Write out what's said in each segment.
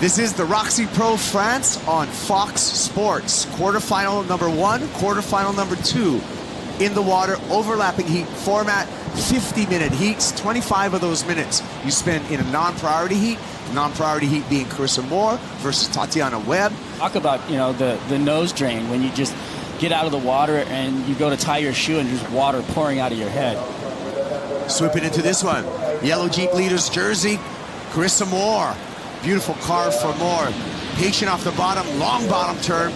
This is the Roxy Pro France on Fox Sports. Quarterfinal number 1, quarterfinal number 2. In the water, overlapping heat format, 50-minute heats. 25 of those minutes you spend in a non-priority heat. Non-priority heat being Carissa Moore versus Tatiana Webb. Talk about, the nose drain when you just get out of the water and you go to tie your shoe and there's water pouring out of your head. Swooping into this one. Yellow Jeep Leaders jersey, Carissa Moore. Beautiful carve for Moore. Patient off the bottom, long bottom turn.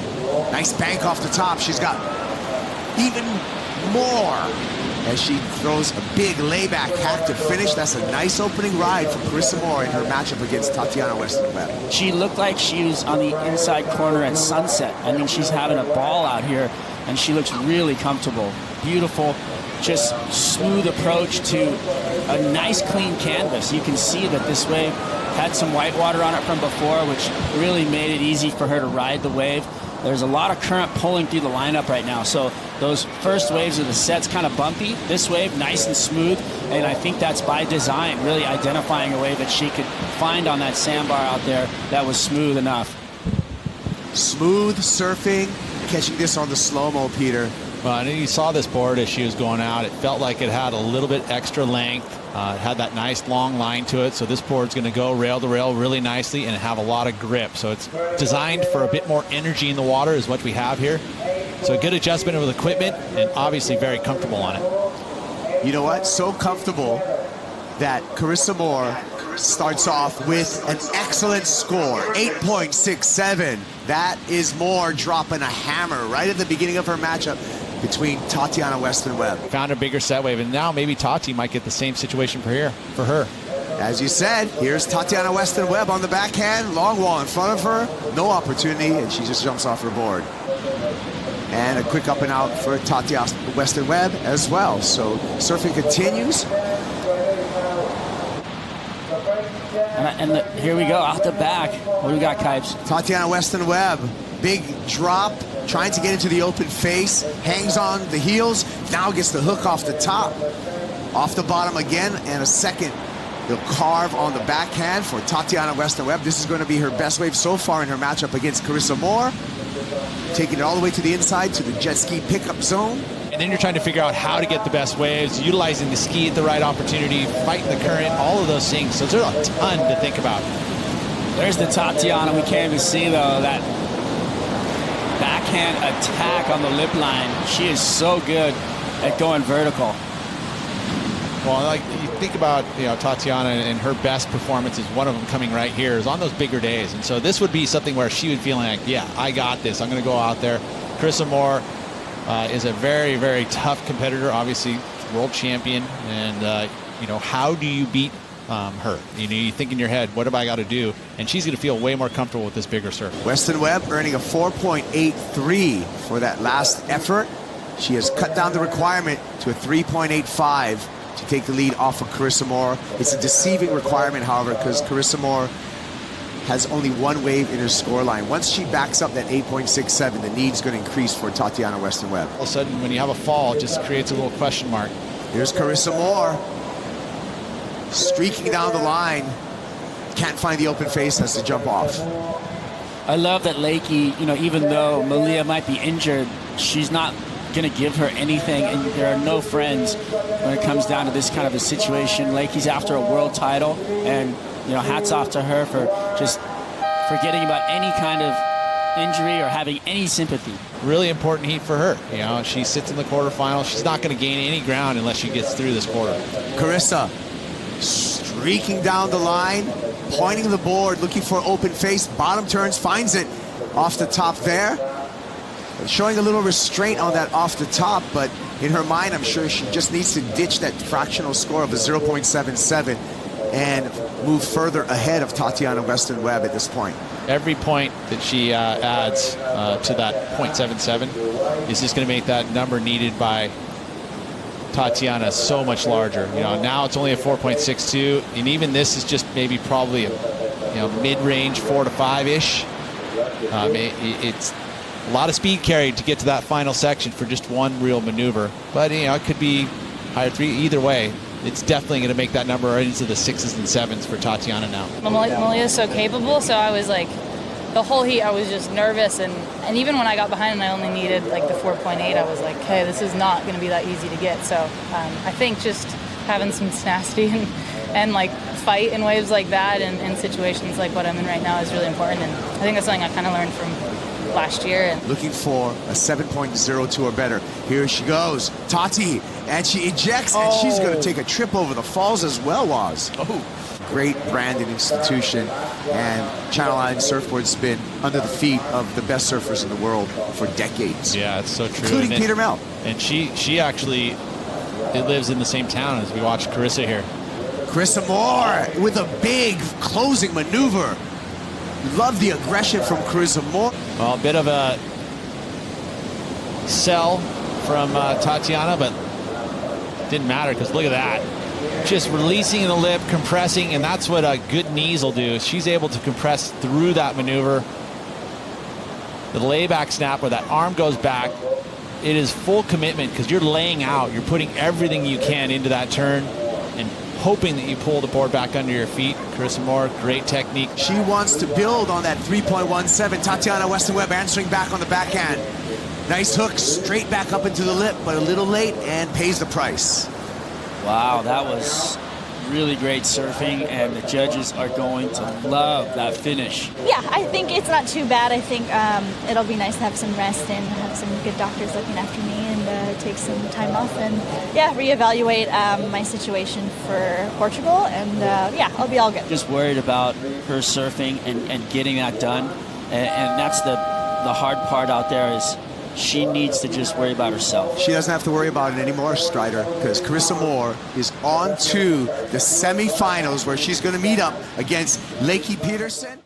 Nice bank off the top. She's got even more as she throws a big layback hack to finish. That's a nice opening ride for Carissa Moore in her matchup against Tatiana Weston-Webb. She looked like she was on the inside corner at Sunset. I mean, she's having a ball out here, and she looks really comfortable. Beautiful, just smooth approach to a nice clean canvas. You can see that this wave had some white water on it from before, which really made it easy for her to ride the wave. There's a lot of current pulling through the lineup right now, so those first waves of the set's kind of bumpy. This wave, nice and smooth, and I think that's by design, really identifying a wave that she could find on that sandbar out there that was smooth enough. Smooth surfing, catching this on the slow-mo, Peter. Well, and you saw this board as she was going out. It felt like it had a little bit extra length. It had that nice long line to it. So this board's going to go rail to rail really nicely and have a lot of grip. So it's designed for a bit more energy in the water is what we have here. So a good adjustment with equipment and obviously very comfortable on it. You know what? So comfortable that Carissa Moore starts off with an excellent score, 8.67. That is Moore dropping a hammer right at the beginning of her matchup between Tatiana Weston-Webb. Found a bigger set wave, and now maybe Tati might get the same situation for her. As you said, here's Tatiana Weston-Webb on the backhand, long wall in front of her, no opportunity, and she just jumps off her board. And a quick up and out for Tatiana Weston-Webb as well. So surfing continues. Here we go, out the back. What do we got, Kipes? Tatiana Weston-Webb, big drop, trying to get into the open face, hangs on the heels, now gets the hook off the top. Off the bottom again, and a second. He'll carve on the backhand for Tatiana Weston-Webb. This is going to be her best wave so far in her matchup against Carissa Moore. Taking it all the way to the inside to the jet ski pickup zone. And then you're trying to figure out how to get the best waves, utilizing the ski at the right opportunity, fighting the current, all of those things. So there's a ton to think about. There's the Tatiana. We can't even see, though, that backhand attack on the lip line. She is so good at going vertical. Well, like you think about, Tatiana and her best performances, one of them coming right here is on those bigger days. And so this would be something where she would feel like, yeah, I got this. I'm going to go out there. Carissa Moore is a very, very tough competitor, obviously world champion. And, how do you beat her? You think in your head, what have I got to do? And she's going to feel way more comfortable with this bigger surf. Weston-Webb earning a 4.83 for that last effort. She has cut down the requirement to a 3.85 to take the lead off of Carissa Moore. It's a deceiving requirement, however, because Carissa Moore has only one wave in her scoreline. Once she backs up that 8.67, the need's going to increase for Tatiana Weston-Webb. All of a sudden, when you have a fall, it just creates a little question mark. Here's Carissa Moore, streaking down the line. Can't find the open face, has to jump off. I love that Lakey, even though Malia might be injured, she's not going to give her anything, and there are no friends when it comes down to this kind of a situation. Lakey's after a world title, and hats off to her for just forgetting about any kind of injury or having any sympathy. Really important heat for her. She sits in the quarterfinals. She's not going to gain any ground unless she gets through this quarter. Carissa streaking down the line, pointing the board, looking for open face. Bottom turns, finds it off the top there. Showing a little restraint on that off the top, but in her mind, I'm sure she just needs to ditch that fractional score of a 0.77 and move further ahead of Tatiana Weston-Webb at this point. Every point that she adds to that 0.77 is just going to make that number needed by Tatiana so much larger. Now it's only a 4.62, and even this is just maybe probably a mid-range 4 to 5-ish. It's a lot of speed carried to get to that final section for just one real maneuver, but it could be higher 3 either way. it's definitely going to make that number right into the 6s and 7s for Tatiana now. Malia's so capable, so I was like, the whole heat I was just nervous, and even when I got behind and I only needed like the 4.8, I was like, hey, this is not going to be that easy to get. So I think just having some tenacity and like fight in waves like that and in situations like what I'm in right now is really important, and I think that's something I kind of learned from last year. Looking for a 7.02 or better. Here she goes, Tati, and she ejects, and she's going to take a trip over the falls as well, Waz. Great branded institution, and Channel Island Surfboard's been under the feet of the best surfers in the world for decades. Yeah, it's so true. Including Peter Mel. And she actually lives in the same town as we watch Carissa here. Carissa Moore with a big closing maneuver. Love the aggression from Carissa Moore. Well, a bit of a sell from Tatiana, but didn't matter because look at that. Just releasing the lip, compressing, and that's what good knees will do. She's able to compress through that maneuver. The layback snap where that arm goes back, it is full commitment because you're laying out. You're putting everything you can into that turn and hoping that you pull the board back under your feet. Carissa Moore, great technique. She wants to build on that 3.17. Tatiana Weston-Webb answering back on the backhand. Nice hook, straight back up into the lip, but a little late and pays the price. Wow, that was really great surfing, and the judges are going to love that finish. Yeah, I think it's not too bad. I think it'll be nice to have some rest and have some good doctors looking after me and take some time off and, yeah, reevaluate my situation for Portugal. And, yeah, I'll be all good. Just worried about her surfing and getting that done. And that's the hard part out there is she needs to just worry about herself. She doesn't have to worry about it anymore, Strider, because Carissa Moore is on to the semifinals where she's going to meet up against Lakey Peterson.